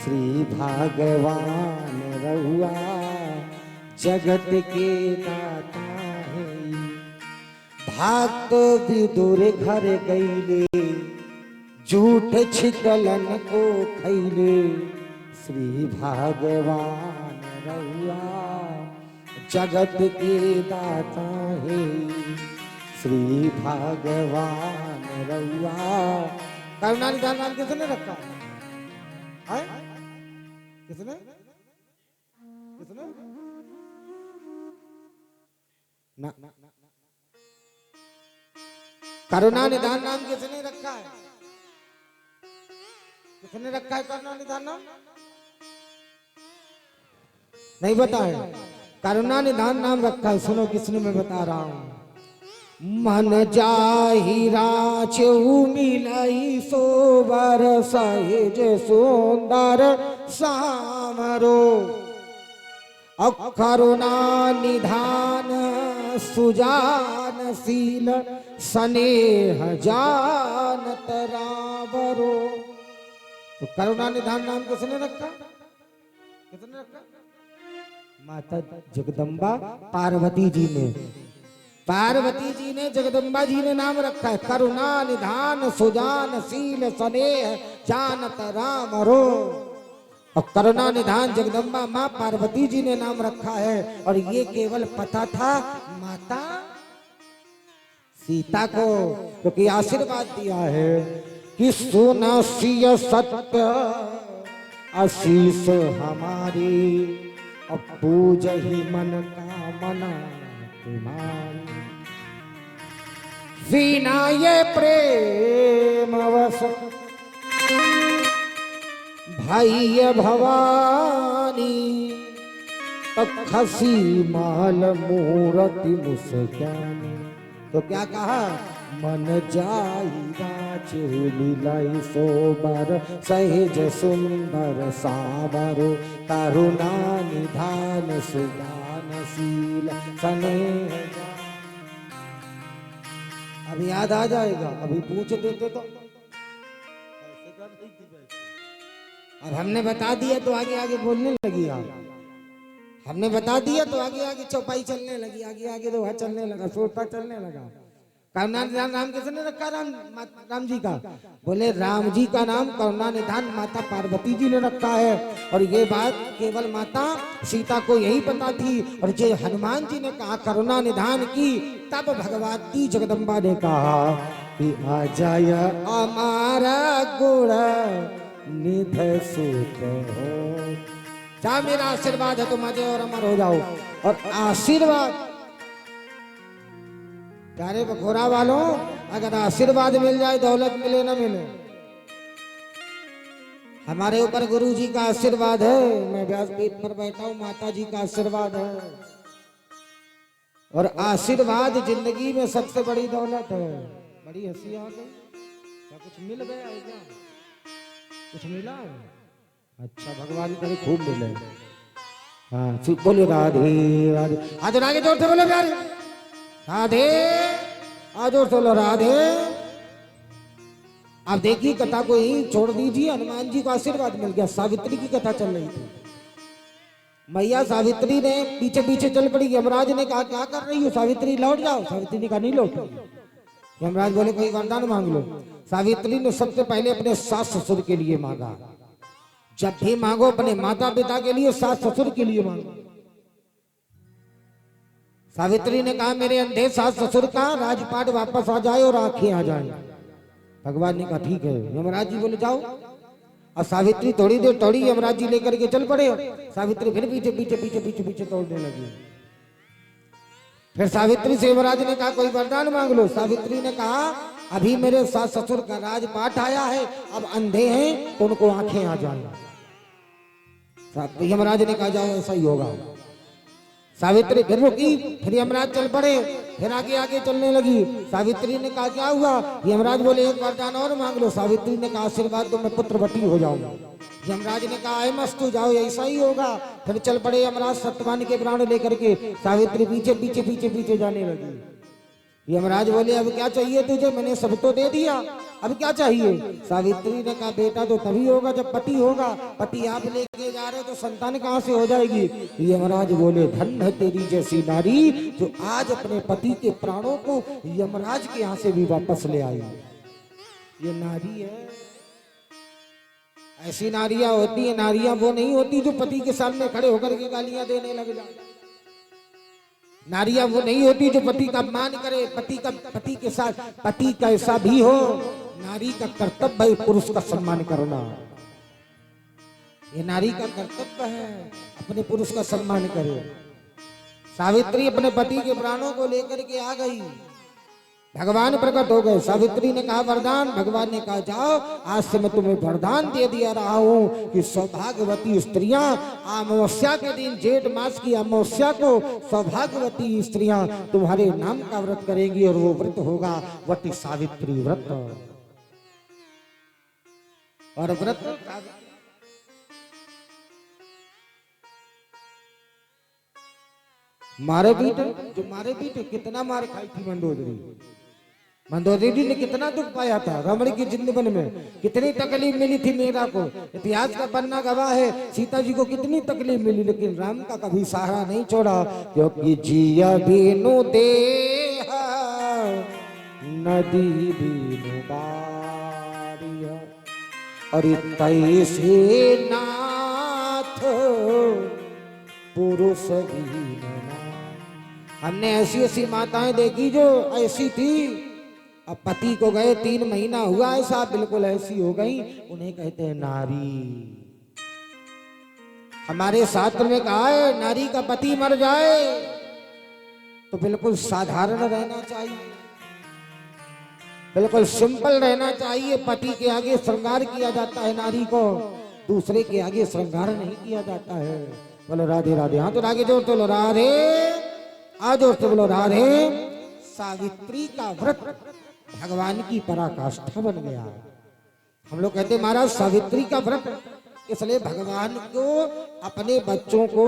श्री भगवान रहुआ जगत के दाता है। भक्त विदुर घर गईले झूठ छिकलन को खैले। श्री भगवान रहुआ जगत के दाता है। श्री भगवान रहुआ करुणा निधान नाम किसने रखा है? किसने किसने ना करुणा निधान नाम किसने रखा है? किसने रखा है करुणा निधान नाम? नहीं बता है। करुणा निधान नाम रखा है। सुनो किसने, मैं बता रहा हूं। मन जाहि राचहु मिलई सोबर सहेज सुंदर सामरो। करुणा निधान सुजान शील स्नेह जानत रावरो। तो करुणा निधान नाम किसने रखा? किसने रखा? माता जगदम्बा पार्वती जी ने। पार्वती जी ने, जगदम्बा जी ने नाम रखा है करुणा निधान सुजान शील स्नेह जानत रामरो। और करुणा निधान जगदम्बा माँ पार्वती जी ने नाम रखा है। और ये केवल पता था माता सीता को, क्योंकि आशीर्वाद दिया है कि सुनसिय सत्य आशीष हमारी और पूज ही मन का मना तुम्हारी। वीणा ये प्रेम वश भाई भवानी खसी माल मूरति मुस्कानी। तो क्या कहा? मन जाई राज लीलाई सोबर सहेज सुंदर सावरो। करुणा निधान सुदान शील स्नेह। अब याद आ जाएगा, अभी पूछ देते तो। अब हमने बता दिया तो आगे आगे बोलने लगी। आप हमने बता दिया तो आगे आगे चौपाई चलने लगी, आगे आगे दोहा चलने लगा, सोता चलने लगा। करुणा निधान नाम किसने रखा? राम जी का। बोले राम जी का नाम करुणा निधान माता पार्वती जी ने रखा है। और ये बात केवल माता सीता को यही पता थी। और जो हनुमान जी ने कहा करुणा निधान की, तब भगवती जगदम्बा ने कहा कि आ जाय हमारा गुण निध सुत हो। जा मेरा आशीर्वाद है तुम अजय और अमर हो जाओ। और आशीर्वाद प्यारे बखोरा वालों, अगर आशीर्वाद मिल जाए दौलत मिले ना मिले, हमारे ऊपर गुरु जी का आशीर्वाद है। मैं व्यासपीठ पर बैठा हूं, माता जी का आशीर्वाद है। और आशीर्वाद जिंदगी में सबसे बड़ी दौलत है। बड़ी हंसी आ गई। क्या कुछ मिल गया है? क्या कुछ मिला है? अच्छा, भगवान करे खूब मिले। हाँ, फिर बोलो राधे राधे। आज आगे जोर से बोलो प्यारे राधे। आज और बोलो राधे। आप देखिए कथा को ही छोड़ दीजिए। हनुमान जी को आशीर्वाद मिल गया। सावित्री की कथा चल रही थी। मैया सावित्री ने पीछे पीछे चल पड़ी। यमराज ने कहा क्या कर रही हो सावित्री, लौट जाओ। सावित्री ने कहा नहीं लौट। यमराज बोले कोई वरदान मांग लो। सावित्री ने सबसे पहले अपने सास ससुर के लिए मांगा। जब भी मांगो अपने माता पिता के लिए, सास ससुर के लिए मांगो। सावित्री ने कहा मेरे अंधे सास ससुर का राजपाट वापस आ जाए और आंखें आ जाए। भगवान ने कहा ठीक है। यमराज जी बोले जाओ। और सावित्री थोड़ी देर दौड़ी, यमराज जी लेकर के चल पड़े। सावित्री फिर पीछे पीछे पीछे पीछे पीछे दौड़ने लगी। फिर सावित्री से यमराज ने कहा कोई वरदान मांग लो। सावित्री ने कहा अभी मेरे सास ससुर का राजपाट आया है, अब अंधे हैं तो उनको आंखें आ जाए। यमराज ने कहा जाओ ऐसा ही होगा। सावित्री फिर रुकी। फिर यमराज चल पड़े। फिर आगे आगे चलने लगी। सावित्री ने कहा क्या हुआ? यमराज बोले एक वरदान और मांग लो। सावित्री ने कहा आशीर्वाद दो मैं पुत्रवती हो जाऊंगा। यमराज ने कहा है मस्तु जाओ ऐसा ही होगा। फिर चल पड़े यमराज सत्यवान के प्राण लेकर के। सावित्री पीछे पीछे पीछे पीछे जाने लगी। यमराज बोले अब क्या चाहिए तुझे, मैंने सब तो दे दिया। अब क्या चाहिए? सावित्री ने कहा बेटा तो तभी होगा जब पति होगा, पति आप लेके जा रहे हो तो संतान कहाँ से हो जाएगी? यमराज बोले धन्य है तेरी जैसी नारी जो आज अपने पति के प्राणों को यमराज के यहाँ से भी वापस ले आई। ये नारी है। ऐसी नारियां होती है, नारियां वो नहीं होती जो पति के सामने खड़े होकर के गालियां देने लग जाए। नारियां वो नहीं होती जो पति का अपमान करे, पति के साथ पति कैसा भी हो, नारी का कर्तव्य है पुरुष का सम्मान करना। ये नारी का कर्तव्य है अपने पुरुष का सम्मान करे। सावित्री अपने पति के प्राणों को लेकर के आ गई, भगवान प्रकट हो गए। सावित्री ने कहा वरदान, भगवान ने कहा जाओ आज से मैं तुम्हें वरदान दे दिया रहा हूं कि सौभाग्यवती स्त्रियां अमावस्या के दिन, जेठ मास की अमावस्या को सौभाग्यवती स्त्रियां तुम्हारे नाम का व्रत करेंगी और वो व्रत होगा वटी सावित्री व्रत। और व्रत मारे पीटे कितना मार खाई थी मंदोदरी ने कितना दुख पाया था रावण की जिंदगी में, कितनी तकलीफ मिली थी मीरा को। इतिहास का पन्ना गवाह है सीता जी को कितनी तकलीफ मिली, लेकिन राम का कभी सहारा नहीं छोड़ा। क्योंकि जिया बीनु देहा नदी बीनु बारिया, और तैसे नाथ पुरुष बीनु। हमने ऐसी ऐसी माताएं देखी जो ऐसी थी, अब पति को गए 3 महीना हुआ ऐसा, बिल्कुल ऐसी हो गई, उन्हें कहते हैं नारी। हमारे शास्त्र में कहा है नारी का पति मर जाए तो बिल्कुल साधारण रहना चाहिए, बिल्कुल सिंपल रहना चाहिए। पति के आगे श्रृंगार किया जाता है, नारी को दूसरे के आगे श्रृंगार नहीं किया जाता है। बोलो राधे राधे। हाँ तो आगे जोर तो बोलो राधे, आज जोर से बोलो राधे। सावित्री का व्रत भगवान की पराकाष्ठा बन गया। हम लोग कहते महाराज सावित्री का व्रत, इसलिए भगवान को अपने बच्चों को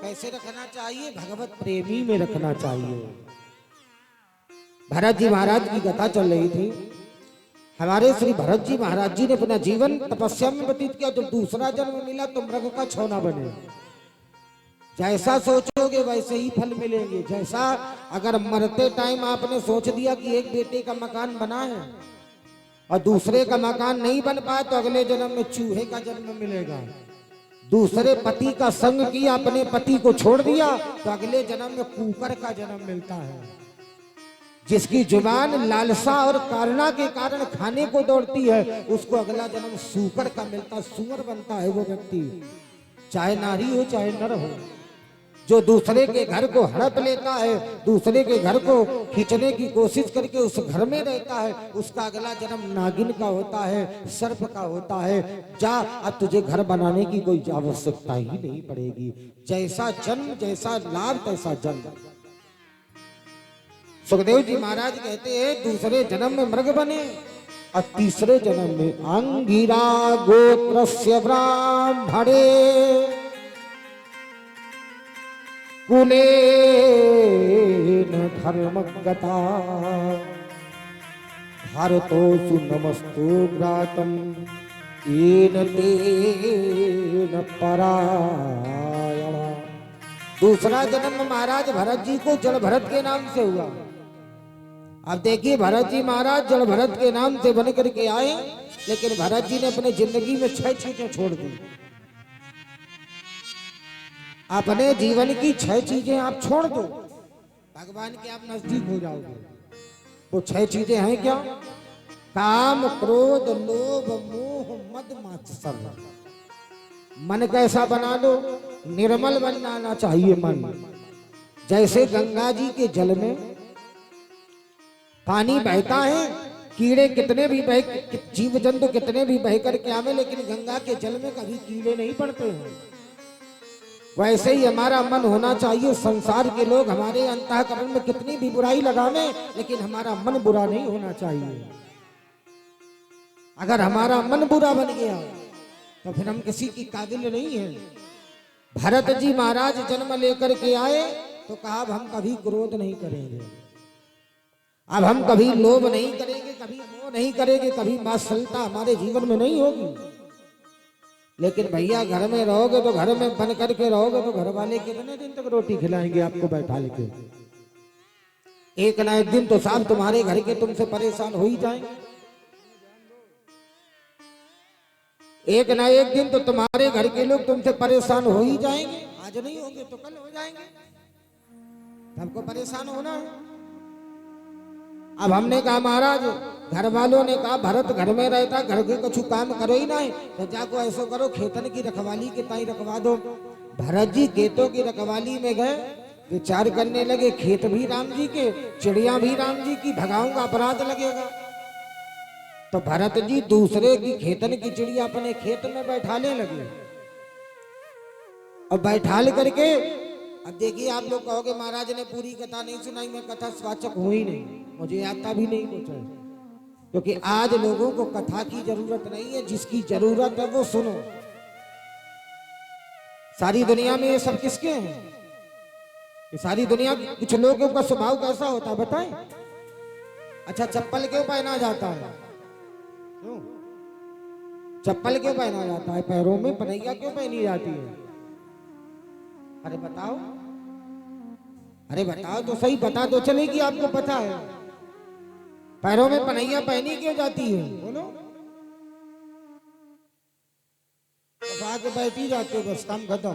कैसे रखना चाहिए? भगवत प्रेमी में रखना चाहिए। भरत जी महाराज की कथा चल रही थी। हमारे श्री भरत जी महाराज जी ने अपना जीवन तपस्या में व्यतीत किया। जब दूसरा जन्म मिला तो मृग का छौना बने। जैसा सोचोगे वैसे ही फल मिलेंगे। जैसा अगर मरते टाइम आपने सोच दिया कि एक बेटे का मकान बना है और दूसरे का मकान नहीं बन पाया तो अगले जन्म में चूहे का जन्म मिलेगा। दूसरे पति का संग किया, अपने पति को छोड़ दिया तो अगले जन्म में कुकर का जन्म मिलता है। जिसकी जुबान लालसा और कारणा के कारण खाने को दौड़ती है उसको अगला जन्म सूकर का मिलता, सुअर बनता है वो व्यक्ति, चाहे नारी हो चाहे नर हो। जो दूसरे के घर को हड़प लेता है, दूसरे के घर को खींचने की कोशिश करके उस घर में रहता है, उसका अगला जन्म नागिन का होता है, सर्प का होता है। जा, अब तुझे घर बनाने की कोई आवश्यकता ही नहीं पड़ेगी। जैसा जन्म जैसा लाभ तैसा जन्म। सुखदेव जी महाराज कहते हैं दूसरे जन्म में मृग बने और तीसरे जन्म में अंगिरा गोत्रस्य ब्राह्मणे कुलेन धर्मगता भारतोऽसु नमस्तु ग्रातम येन तेन परायणा। दूसरा जन्म महाराज भरत जी को जड़ भरत के नाम से हुआ। अब देखिए भरत जी महाराज जड़ भरत के नाम से बन करके आए, लेकिन भरत जी ने अपने जिंदगी में 6 चीजें छोड़ दी। अपने जीवन की 6 चीजें आप छोड़ दो, भगवान के आप नजदीक हो जाओगे। वो 6 चीजें हैं क्या? काम, क्रोध, लोभ, मोह, मद, मात्सर्य। मन कैसा बना लो? निर्मल बनाना चाहिए मन। जैसे गंगा जी के जल में पानी बहता है, कीड़े कितने भी बह, जीव जंतु कितने भी बह करके आवे, लेकिन गंगा के जल में कभी कीड़े नहीं पड़ते हैं। वैसे ही हमारा मन होना चाहिए। संसार के लोग हमारे अंतःकरण में कितनी भी बुराई लगावे, लेकिन हमारा मन बुरा नहीं होना चाहिए। अगर हमारा मन बुरा बन गया तो फिर हम किसी की काबिल नहीं है। भरत जी महाराज जन्म लेकर के आए तो कहा अब हम कभी क्रोध नहीं करेंगे, अब हम कभी लोभ नहीं करेंगे, कभी मोह नहीं करेंगे, कभी वात्सल्यता हमारे जीवन में नहीं होगी। लेकिन भैया घर में रहोगे तो घर में बन करके रहोगे तो घर वाले कितने दिन तक रोटी खिलाएंगे आपको बैठा लेके? एक ना एक दिन तो साहब तुम्हारे घर के तुमसे परेशान हो ही जाएंगे। एक ना एक दिन तो तुम्हारे घर के लोग तुमसे परेशान हो ही जाएंगे। आज नहीं होंगे तो कल हो जाएंगे। सबको परेशान होना है। अब हमने कहा महाराज, घर वालों ने कहा भरत घर में रहता, घर के कुछ काम करो ही नहीं, तो जाको ऐसा करो खेतन की रखवाली के ताई रखवा दो। भरत जी खेतों की रखवाली में गए, विचार करने लगे खेत भी राम जी के, चिड़िया भी राम जी की, भगाऊंगा अपराध लगेगा। तो भरत जी दूसरे की खेतन की चिड़िया अपने खेत में बैठाने लगे। और बैठाल करके, अब देखिए आप लोग कहोगे महाराज ने पूरी कथा नहीं सुनाई, मैं कथा स्वाचक हूं ही नहीं, मुझे आता भी नहीं कुछ है। क्योंकि आज लोगों को कथा की जरूरत नहीं है, जिसकी जरूरत है वो सुनो। सारी दुनिया में ये सब किसके हैं? ये सारी दुनिया, कुछ लोगों का स्वभाव कैसा होता है बताएं? अच्छा चप्पल क्यों पहना जाता है? क्यों चप्पल क्यों पहना जाता है? पैरों में पनैया क्यों पहनी जाती है? अरे बताओ, अरे बताओ तो सही, बता दो चलेगी आपको पता है। पैरों में पनैया पहनी क्यों जाती है? बोलो। आके बैठी जाते हो, बस काम खत्म।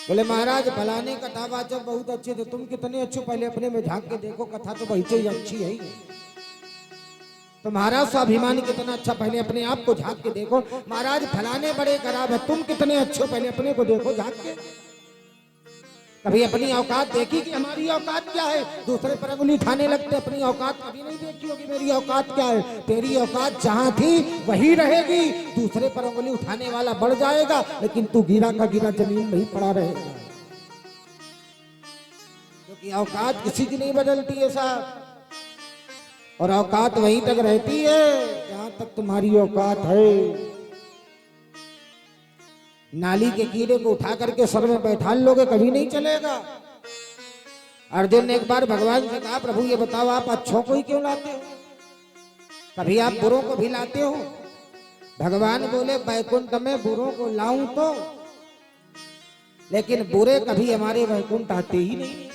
बोले महाराज फलाने कथावाचक बहुत अच्छे थे, तुम कितने अच्छे, पहले अपने में झांक के देखो, कथा तो बहुत ही अच्छी है। तुम्हारा स्वाभिमान कितना अच्छा, पहले अपने आप को झांक के देखो। महाराज फलाने बड़े खराब है, तुम कितने अच्छे हो, पहले अपने को देखो झांक के। कभी अपनी औकात देखी कि हमारी औकात क्या है? दूसरे पर अंगुली उठाने लगते, अपनी औकात कभी नहीं देखी होगी मेरी औकात क्या है। तेरी औकात जहां थी वही रहेगी, दूसरे पर अंगुली उठाने वाला बढ़ जाएगा, लेकिन तू गिरा का गिरा जमीन में ही पड़ा रहेगा। क्योंकि औकात किसी की नहीं बदलती है साहब, और औकात वहीं तक रहती है जहां तक तुम्हारी औकात है। नाली के कीड़े को उठा करके सर में बैठा लोगे कभी नहीं चलेगा। अर्जुन ने एक बार भगवान से कहा प्रभु ये बताओ आप अच्छों को ही क्यों लाते हो, कभी आप बुरों को भी लाते हो? भगवान बोले वैकुंठ में बुरों को लाऊं तो, लेकिन बुरे कभी हमारे वैकुंठ आते ही नहीं।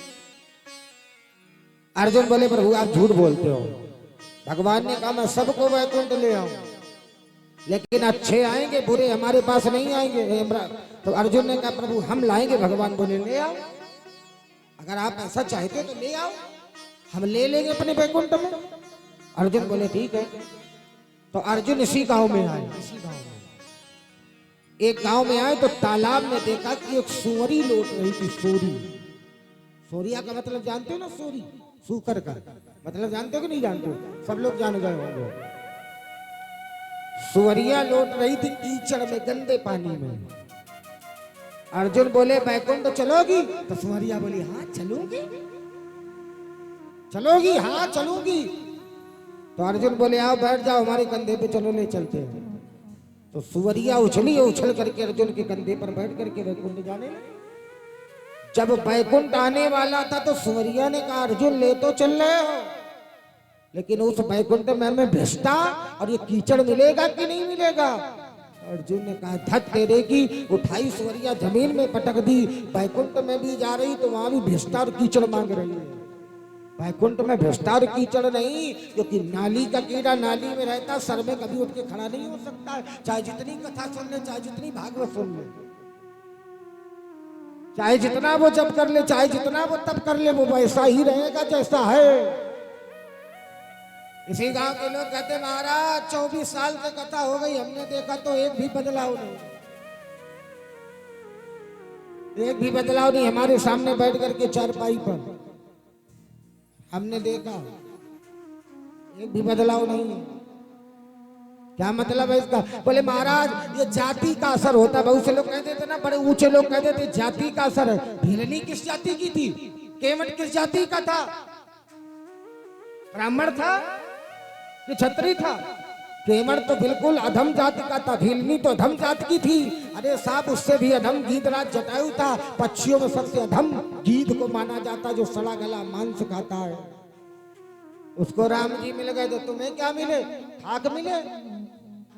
अर्जुन बोले प्रभु आप झूठ बोलते हो। भगवान ने कहा मैं सबको वैकुंठ ले आऊं, लेकिन अच्छे आएंगे बुरे हमारे पास नहीं आएंगे। तो अर्जुन ने कहा प्रभु हम लाएंगे। भगवान बोले ले आओ, अगर आप ऐसा चाहते तो ले आओ, हम ले लेंगे अपने वैकुंठ में। अर्जुन बोले ठीक है। तो अर्जुन इसी गांव में आए। इसी गांव में एक गांव में आए तो तालाब में देखा कि एक सूअरी लौट रही थी। सूरी, सूरिया का मतलब जानते हो ना? सूरी सूकर का मतलब जानते हो कि नहीं जानते हो? सब लोग जान गए होंगे। सुवरिया लौट रही थी कीचड़ में, गंदे पानी में। अर्जुन बोले वैकुंठ चलोगी? तो सुवरिया बोली हाँ चलूंगी। चलोगी? हाँ चलूंगी। तो अर्जुन बोले आओ बैठ जाओ हमारे कंधे पे, चलो ले चलते हैं। तो सुवरिया उछली, उछल करके अर्जुन के कंधे पर बैठ करके वैकुंठ जाने लगी। जब वैकुंठ आने वाला था तो सुवरिया ने कहा अर्जुन ले तो चल रहे हो, लेकिन उस वैकुंठ में हमें भ्रष्टा और ये कीचड़ मिलेगा कि नहीं मिलेगा? अर्जुन ने कहा धत तेरे की। उठाई सुवरिया जमीन में पटक दी। वैकुंठ में भी जा रही तो वहां भी भ्रष्टा और कीचड़ मांग रही है। वैकुंठ में भ्रष्टा और कीचड़ नहीं, क्योंकि नाली का कीड़ा नाली में रहता, सर में कभी उठ के खड़ा नहीं हो सकता है। चाहे जितनी कथा सुन ले, चाहे जितनी भागवत सुन ले, चाहे जितना वो जप कर ले, चाहे जितना वो तप कर ले, वो वैसा ही रहेगा जैसा है। इसी गांव के लोग कहते महाराज 24 साल से कथा हो गई, हमने देखा तो एक भी बदलाव नहीं, एक भी बदलाव नहीं। हमारे सामने बैठ करके चारपाई पर हमने देखा, एक भी बदलाव नहीं है। क्या मतलब है इसका? बोले महाराज ये जाति का असर होता है। बहुत से लोग कहते थे ना, बड़े ऊंचे लोग कहते थे जाति का असर है। भिलनी किस जाति की थी? केवट किस जाति का था? ब्राह्मण था कि क्षत्रिय था? केवट तो बिल्कुल अधम जाति का था, भिलनी तो अधम जाति की थी। अरे साहब उससे भी अधम गीधराज जटायु था। पक्षियों में सबसे अधम गीध को माना जाता जो सड़ा गला मांस खाता है। उसको राम जी मिल गए तो तुम्हें क्या मिले? ठाक मिले?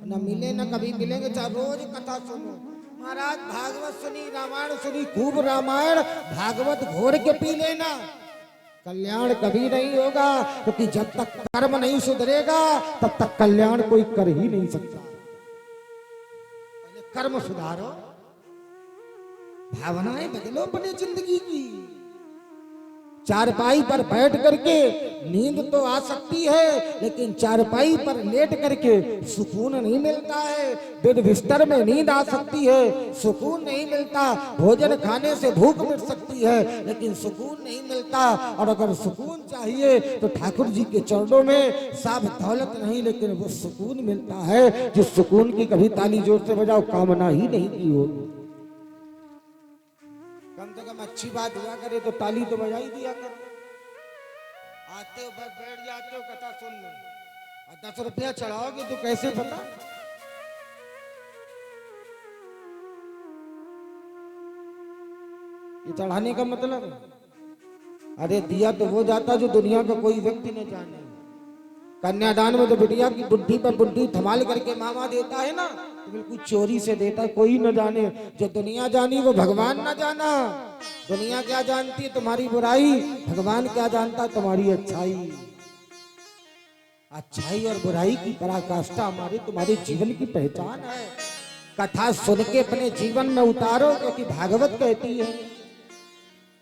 न मिले न कभी मिलेंगे, चाहे रोज कथा सुनो। महाराज भागवत सुनी, रामायण सुनी, खूब रामायण भागवत घोर के पी लेना, कल्याण कभी नहीं होगा। क्योंकि जब तक कर्म नहीं सुधरेगा तब तक कल्याण कोई कर ही नहीं सकता। पहले कर्म सुधारो, भावनाएं बदलो अपनी जिंदगी की। चारपाई पर बैठ करके नींद तो आ सकती है, लेकिन चारपाई पर लेट करके सुकून नहीं मिलता है। बेड बिस्तर में नींद आ सकती है, सुकून नहीं मिलता। भोजन खाने से भूख मिट सकती है, लेकिन सुकून नहीं मिलता। और अगर सुकून चाहिए तो ठाकुर जी के चरणों में साब दौलत नहीं, लेकिन वो सुकून मिलता है जिस सुकून की कभी ताली जोर से बजाओ कामना ही नहीं की होगी। कम से कम अच्छी बात हुआ करे तो ताली तो बजा ही दिया करो। आते हो बस बैठ जाते हो कथा सुन लो, और 10 रुपया चढ़ाओगे तो कैसे पता? ये चढ़ाने का मतलब है, अरे दिया तो वो जाता जो दुनिया का कोई व्यक्ति न जाने। कन्यादान में तो बिटिया की बुद्धि पर बुद्धि धमाल करके मामा देता है ना, तो बिल्कुल चोरी से देता है, कोई न जाने। जो दुनिया जानी वो भगवान न जाना। दुनिया क्या जानती है? तुम्हारी बुराई। भगवान क्या जानता है? तुम्हारी अच्छाई। अच्छाई और बुराई की पराकाष्ठा हमारे तुम्हारे जीवन की पहचान है। कथा सुन के अपने जीवन में उतारो, क्योंकि भागवत कहती है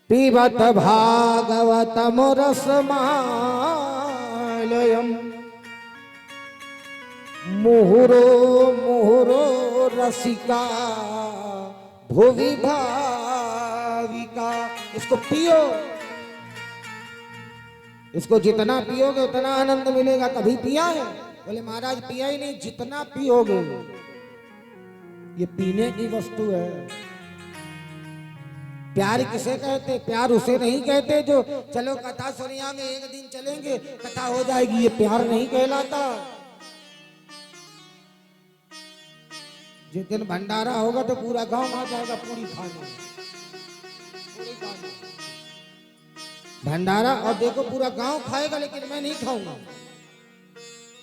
पिबत भागवतम रसमालयम मुहुरो मुहुरो रसिका भुवि भाविका। इसको पियो, इसको जितना पियोगे उतना आनंद मिलेगा। कभी पिया है? बोले महाराज पिया ही नहीं। जितना पियोगे, ये पीने की वस्तु है। प्यार किसे कहते? प्यार उसे नहीं कहते जो चलो कथा सुनिया में एक दिन चलेंगे कथा हो जाएगी, ये प्यार नहीं कहलाता। जिस दिन भंडारा होगा तो पूरा गांव आ जाएगा पूरी खाने, पूरी खाने भंडारा। और देखो पूरा गांव खाएगा लेकिन मैं नहीं खाऊंगा,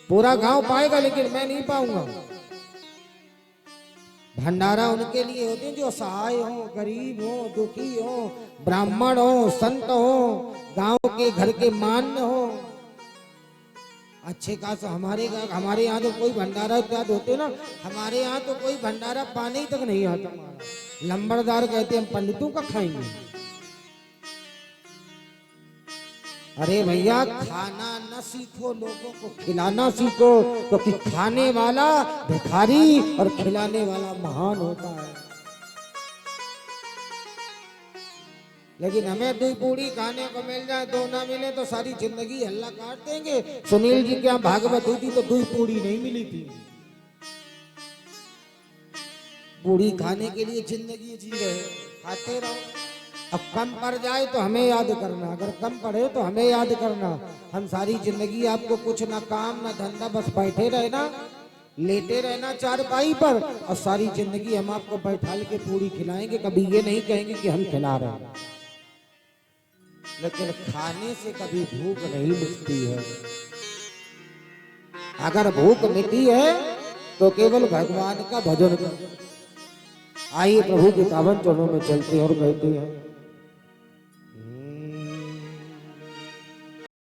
पूरा गांव पाएगा लेकिन मैं नहीं पाऊंगा। भंडारा उनके लिए होते हैं जो असहाय हो, गरीब हो, दुखी हो, ब्राह्मण हो, संत हो, गांव के घर के मान्य हो। अच्छे खास हमारे यहाँ तो कोई भंडारा इत्यादि होते ना, हमारे यहाँ तो कोई भंडारा पाने ही तक नहीं आता। लंबरदार कहते हम पंडितों का खाएंगे। अरे भैया खाना न सीखो, लोगों को खिलाना सीखो, क्योंकि खाने वाला भिखारी और खिलाने वाला महान होता है। लेकिन हमें 2 पूड़ी खाने को मिल जाए, 2 ना मिले तो सारी जिंदगी हल्ला काट देंगे। सुनील जी के यहाँ भागवत हुई थी तो 2 पूड़ी नहीं मिली थी। पूड़ी खाने के लिए जिंदगी जी रहे, खाते रहो। अब कम पड़ जाए तो हमें याद करना, अगर कम पड़े तो हमें याद करना। हम सारी जिंदगी आपको कुछ ना काम ना धंधा, बस बैठे रहना, लेटे रहना चारपाई पर, और सारी जिंदगी हम आपको बैठाल के पूड़ी खिलाएंगे। कभी ये नहीं कहेंगे कि हम खिला रहे हैं। लेकिन खाने से कभी भूख नहीं मिटती है। अगर भूख मिटी है तो केवल भगवान का भजन करो। आइए प्रभु के पावन चरणों में चलते हैं और कहते हैं